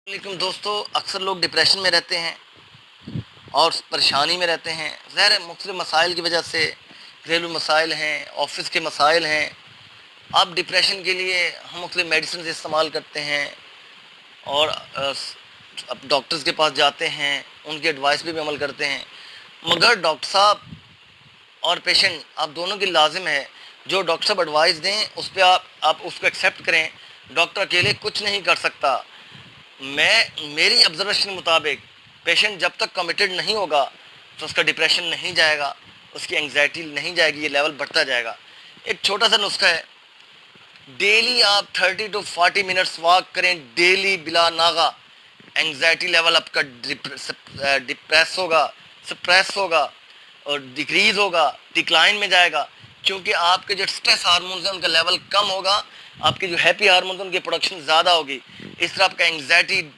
लेकिन दोस्तों अक्सर लोग डिप्रेशन में रहते हैं और परेशानी में रहते हैं। ज़ाहिर है मुख्तलिफ़ मसाइल की वजह से, घरेलू मसाइल हैं, ऑफ़िस के मसाइल हैं। अब डिप्रेशन के लिए हम मुख्तलिफ़ मेडिसिन इस्तेमाल करते हैं और अब डॉक्टर्स के पास जाते हैं, उनकी एडवाइस पे भी अमल करते हैं। मगर डॉक्टर साहब और पेशेंट आप दोनों की लाजिम है, जो डॉक्टर साहब एडवाइस दें उस पर आप उसको एक्सेप्ट करें। डॉक्टर अकेले कुछ नहीं कर सकता। मेरी ऑब्जर्वेशन के मुताबिक पेशेंट जब तक कमिटेड नहीं होगा तो उसका डिप्रेशन नहीं जाएगा, उसकी एंग्जाइटी नहीं जाएगी, ये लेवल बढ़ता जाएगा। एक छोटा सा नुस्खा है, डेली आप 30 to 40 मिनट्स वॉक करें डेली बिला नागा। एंग्जाइटी लेवल आपका डिप्रेस होगा, सप्रेस होगा और डिक्रीज़ होगा, डिक्लाइन में जाएगा। क्योंकि आपके जो स्ट्रेस हार्मोन्स हैं उनका लेवल कम होगा, आपके जो हैप्पी हार्मोन्स हैं उनकी प्रोडक्शन ज़्यादा होगी। इस तरह आपका एंग्जाइटी